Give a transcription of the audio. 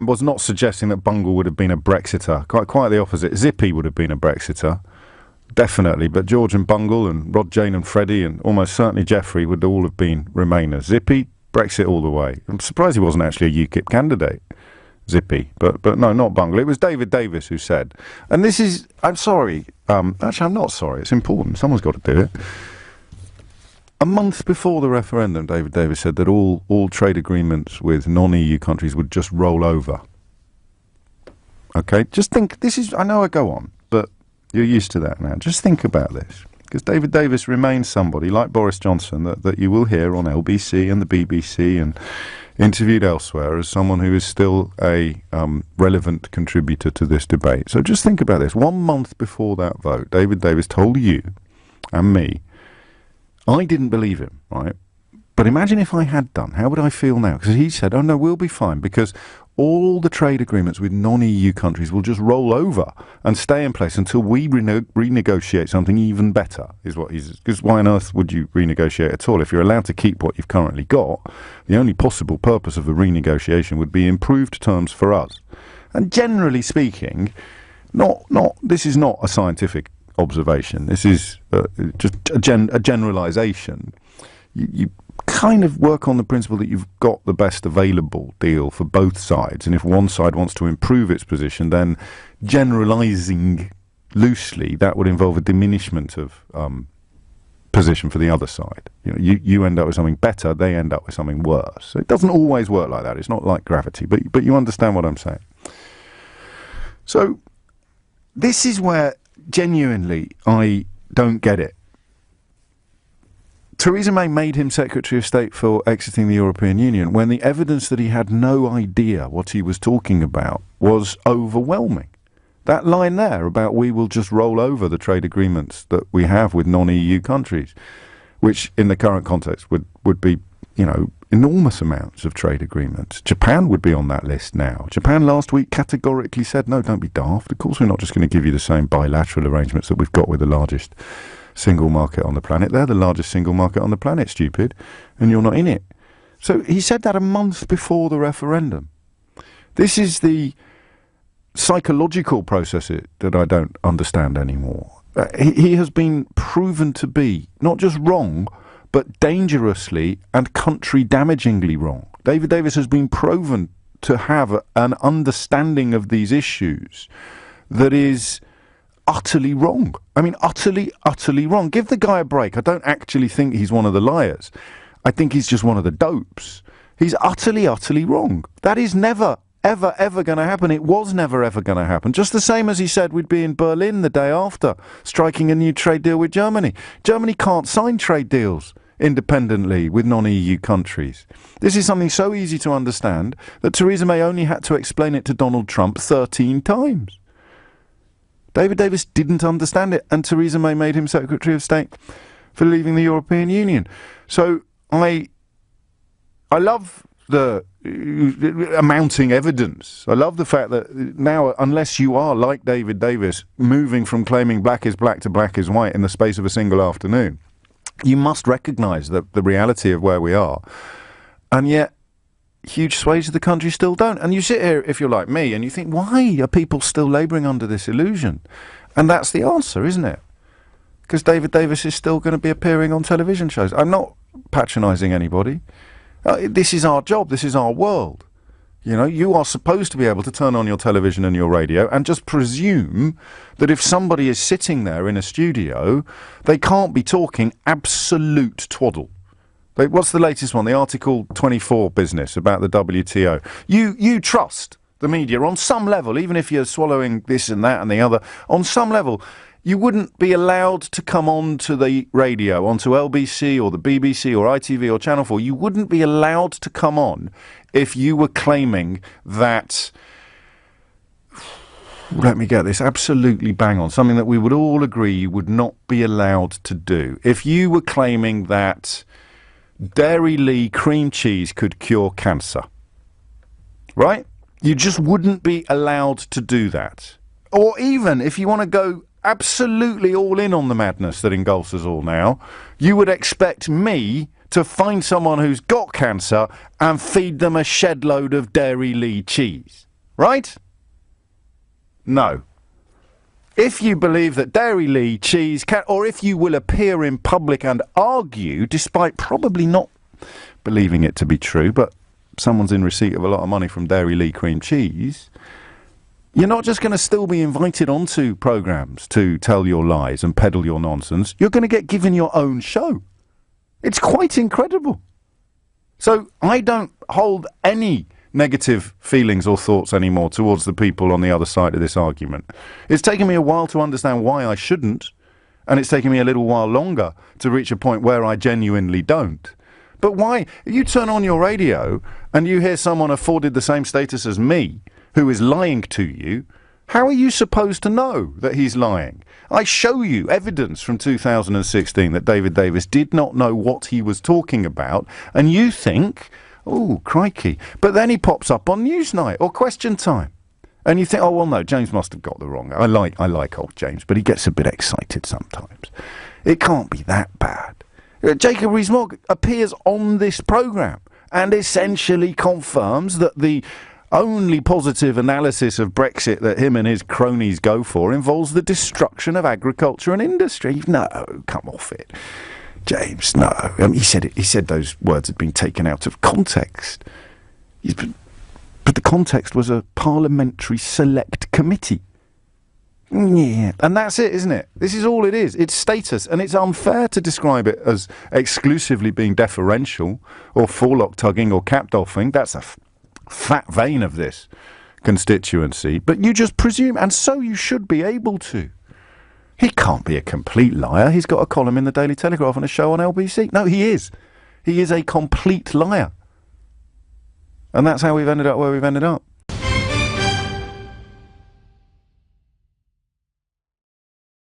was not suggesting that Bungle would have been a Brexiter. Quite the opposite. Zippy would have been a Brexiter, definitely. But George and Bungle and Rod, Jane and Freddie and almost certainly Geoffrey would all have been Remainers. Zippy, Brexit all the way. I'm surprised he wasn't actually a Ukip candidate, Zippy. But no, not Bungle. It was David Davis who said, and this is, I'm sorry, actually I'm not sorry, it's important, someone's got to do it. A month before the referendum, David Davis said that all trade agreements with non-EU countries would just roll over. Okay, just think, this is, I know I go on, but you're used to that now. Just think about this. Because David Davis remains somebody, like Boris Johnson, that you will hear on LBC and the BBC and interviewed elsewhere as someone who is still a relevant contributor to this debate. So just think about this. 1 month before that vote, David Davis told you and me, I didn't believe him, right? But imagine if I had done. How would I feel now? Because he said, oh no, we'll be fine because all the trade agreements with non-EU countries will just roll over and stay in place until we renegotiate something even better, is what he's... Because why on earth would you renegotiate at all? If you're allowed to keep what you've currently got, the only possible purpose of the renegotiation would be improved terms for us. And generally speaking, this is not a scientific observation. This is just a generalisation. You kind of work on the principle that you've got the best available deal for both sides, and if one side wants to improve its position, then generalising loosely, that would involve a diminishment of position for the other side. You end up with something better, they end up with something worse. So it doesn't always work like that. It's not like gravity, but you understand what I'm saying. So this is where genuinely I don't get it. Theresa May made him Secretary of State for exiting the European Union when the evidence that he had no idea what he was talking about was overwhelming. That line there about we will just roll over the trade agreements that we have with non-EU countries, which in the current context would be, enormous amounts of trade agreements. Japan would be on that list now. Japan last week categorically said, no, don't be daft. Of course we're not just going to give you the same bilateral arrangements that we've got with the largest single market on the planet. They're the largest single market on the planet, stupid, and you're not in it. So he said that a month before the referendum. This is the psychological process that I don't understand anymore. He has been proven to be not just wrong, but dangerously and country-damagingly wrong. David Davis has been proven to have an understanding of these issues that is utterly wrong. I mean, utterly wrong. Give the guy a break. I don't actually think he's one of the liars. I think he's just one of the dopes. He's utterly wrong. That is never, ever going to happen. It was never, ever going to happen. Just the same as he said we'd be in Berlin the day after, striking a new trade deal with Germany. Germany can't sign trade deals independently with non-EU countries. This is something so easy to understand that Theresa May only had to explain it to Donald Trump 13 times. David Davis didn't understand it, and Theresa May made him Secretary of State for leaving the European Union. So I love the amounting evidence. I love the fact that now, unless you are like David Davis, moving from claiming black is black to black is white in the space of a single afternoon, you must recognise the reality of where we are. And yet, huge swathes of the country still don't. And you sit here, if you're like me, and you think, why are people still labouring under this illusion? And that's the answer, isn't it? Because David Davis is still going to be appearing on television shows. I'm not patronising anybody. This is our job. This is our world. You are supposed to be able to turn on your television and your radio and just presume that if somebody is sitting there in a studio, they can't be talking absolute twaddle. What's the latest one? The Article 24 business about the WTO. You trust the media on some level, even if you're swallowing this and that and the other. On some level, you wouldn't be allowed to come on to the radio, onto LBC or the BBC or ITV or Channel 4. You wouldn't be allowed to come on if you were claiming that, let me get this absolutely bang on, something that we would all agree you would not be allowed to do. If you were claiming that Dairy Lee cream cheese could cure cancer, right? You just wouldn't be allowed to do that. Or even if you want to go absolutely all in on the madness that engulfs us all now, you would expect me to find someone who's got cancer and feed them a shed load of Dairy Lee cheese. Right? No. If you believe that dairy cheese can, or if you will appear in public and argue, despite probably not believing it to be true, but someone's in receipt of a lot of money from dairy cream cheese, you're not just going to still be invited onto programmes to tell your lies and peddle your nonsense. You're going to get given your own show. It's quite incredible. So I don't hold any negative feelings or thoughts anymore towards the people on the other side of this argument. It's taken me a while to understand why I shouldn't, and it's taken me a little while longer to reach a point where I genuinely don't. But why? You turn on your radio and you hear someone afforded the same status as me who is lying to you. How are you supposed to know that he's lying? I show you evidence from 2016 that David Davis did not know what he was talking about, and you think, oh, crikey. But then he pops up on Newsnight or Question Time. And you think, oh, well, no, James must have got the wrong. I like old James, but he gets a bit excited sometimes. It can't be that bad. Jacob Rees-Mogg appears on this programme and essentially confirms that the only positive analysis of Brexit that him and his cronies go for involves the destruction of agriculture and industry. No, come off it. James, no. He said those words had been taken out of context. But the context was a parliamentary select committee. Yeah, and that's it, isn't it? This is all it is. It's status, and it's unfair to describe it as exclusively being deferential or forelock tugging or cap doffing. That's a fat vein of this constituency. But you just presume, and so you should be able to. He can't be a complete liar. He's got a column in the Daily Telegraph and a show on LBC. No, he is. He is a complete liar. And that's how we've ended up where we've ended up.